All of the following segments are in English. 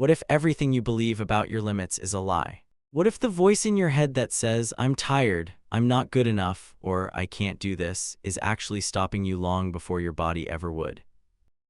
What if everything you believe about your limits is a lie? What if the voice in your head that says, "I'm tired, I'm not good enough," or "I can't do this," is actually stopping you long before your body ever would?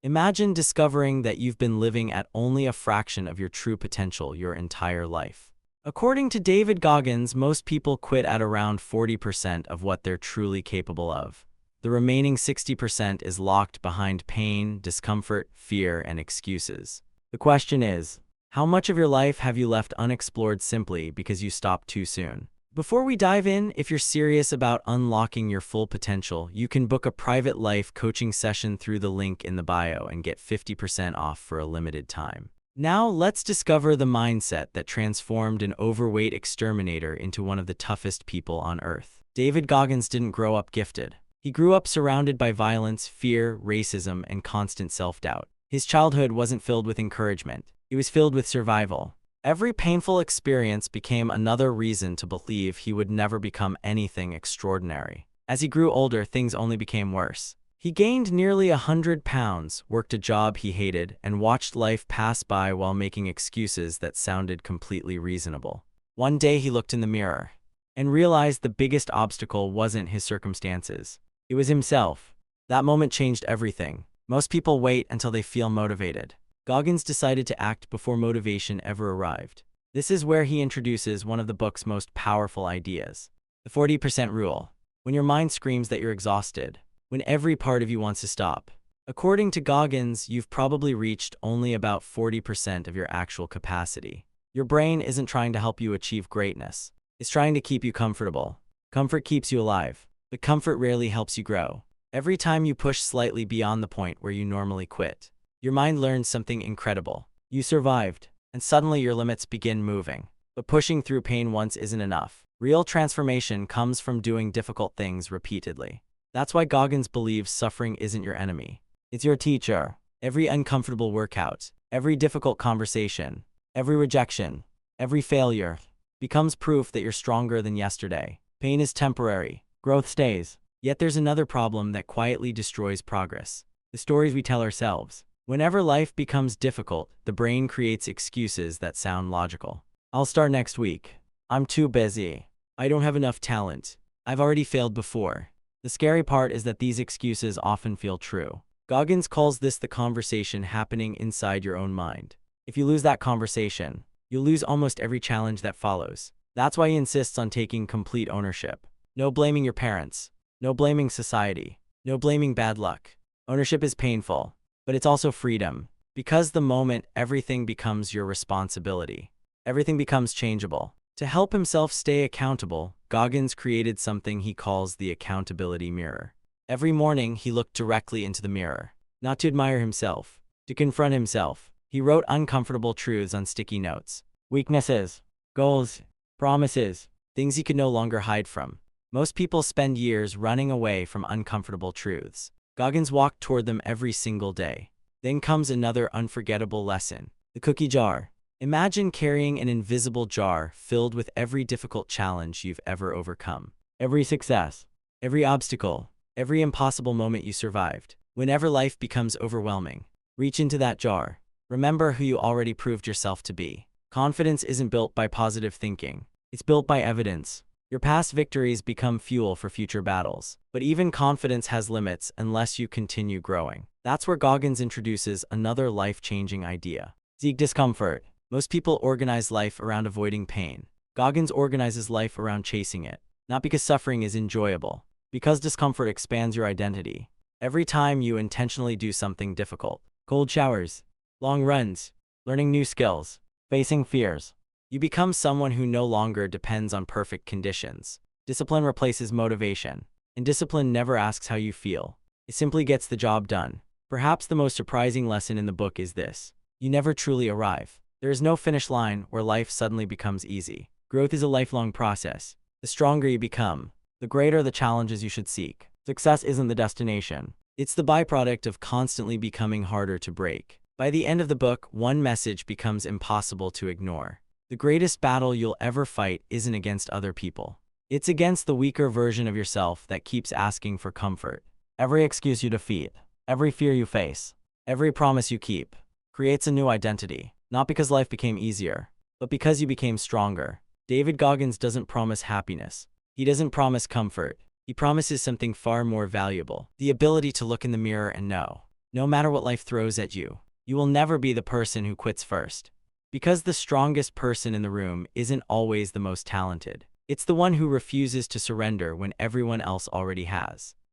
Imagine discovering that you've been living at only a fraction of your true potential your entire life. According to David Goggins, most people quit at around 40% of what they're truly capable of. The remaining 60% is locked behind pain, discomfort, fear, and excuses. The question is, how much of your life have you left unexplored simply because you stopped too soon? Before we dive in, if you're serious about unlocking your full potential, you can book a private life coaching session through the link in the bio and get 50% off for a limited time. Now, let's discover the mindset that transformed an overweight exterminator into one of the toughest people on Earth. David Goggins didn't grow up gifted. He grew up surrounded by violence, fear, racism, and constant self-doubt. His childhood wasn't filled with encouragement. It was filled with survival. Every painful experience became another reason to believe he would never become anything extraordinary. As he grew older, things only became worse. He gained nearly 100 pounds, worked a job he hated, and watched life pass by while making excuses that sounded completely reasonable. One day he looked in the mirror and realized the biggest obstacle wasn't his circumstances. It was himself. That moment changed everything. Most people wait until they feel motivated. Goggins decided to act before motivation ever arrived. This is where he introduces one of the book's most powerful ideas, the 40% rule. When your mind screams that you're exhausted, when every part of you wants to stop. According to Goggins, you've probably reached only about 40% of your actual capacity. Your brain isn't trying to help you achieve greatness. It's trying to keep you comfortable. Comfort keeps you alive, but comfort rarely helps you grow. Every time you push slightly beyond the point where you normally quit, your mind learns something incredible. You survived, and suddenly your limits begin moving. But pushing through pain once isn't enough. Real transformation comes from doing difficult things repeatedly. That's why Goggins believes suffering isn't your enemy. It's your teacher. Every uncomfortable workout, every difficult conversation, every rejection, every failure becomes proof that you're stronger than yesterday. Pain is temporary. Growth stays. Yet there's another problem that quietly destroys progress: the stories we tell ourselves. Whenever life becomes difficult, the brain creates excuses that sound logical. I'll start next week. I'm too busy. I don't have enough talent. I've already failed before. The scary part is that these excuses often feel true. Goggins calls this the conversation happening inside your own mind. If you lose that conversation, you'll lose almost every challenge that follows. That's why he insists on taking complete ownership. No blaming your parents. No blaming society. No blaming bad luck. Ownership is painful, but it's also freedom. Because the moment everything becomes your responsibility, everything becomes changeable. To help himself stay accountable, Goggins created something he calls the accountability mirror. Every morning, he looked directly into the mirror, not to admire himself, to confront himself. He wrote uncomfortable truths on sticky notes: weaknesses, goals, promises, things he could no longer hide from. Most people spend years running away from uncomfortable truths. Goggins walked toward them every single day. Then comes another unforgettable lesson: the cookie jar. Imagine carrying an invisible jar filled with every difficult challenge you've ever overcome. Every success, every obstacle, every impossible moment you survived. Whenever life becomes overwhelming, reach into that jar. Remember who you already proved yourself to be. Confidence isn't built by positive thinking. It's built by evidence. Your past victories become fuel for future battles. But even confidence has limits unless you continue growing. That's where Goggins introduces another life-changing idea: discomfort. Most people organize life around avoiding pain. Goggins organizes life around chasing it. Not because suffering is enjoyable, because discomfort expands your identity. Every time you intentionally do something difficult, cold showers, long runs, learning new skills, facing fears, you become someone who no longer depends on perfect conditions. Discipline replaces motivation, and discipline never asks how you feel. It simply gets the job done. Perhaps the most surprising lesson in the book is this: you never truly arrive. There is no finish line where life suddenly becomes easy. Growth is a lifelong process. The stronger you become, the greater the challenges you should seek. Success isn't the destination. It's the byproduct of constantly becoming harder to break. By the end of the book, one message becomes impossible to ignore: the greatest battle you'll ever fight isn't against other people. It's against the weaker version of yourself that keeps asking for comfort. Every excuse you defeat, every fear you face, every promise you keep, creates a new identity. Not because life became easier, but because you became stronger. David Goggins doesn't promise happiness. He doesn't promise comfort. He promises something far more valuable: the ability to look in the mirror and know, no matter what life throws at you, you will never be the person who quits first. Because the strongest person in the room isn't always the most talented. It's the one who refuses to surrender when everyone else already has.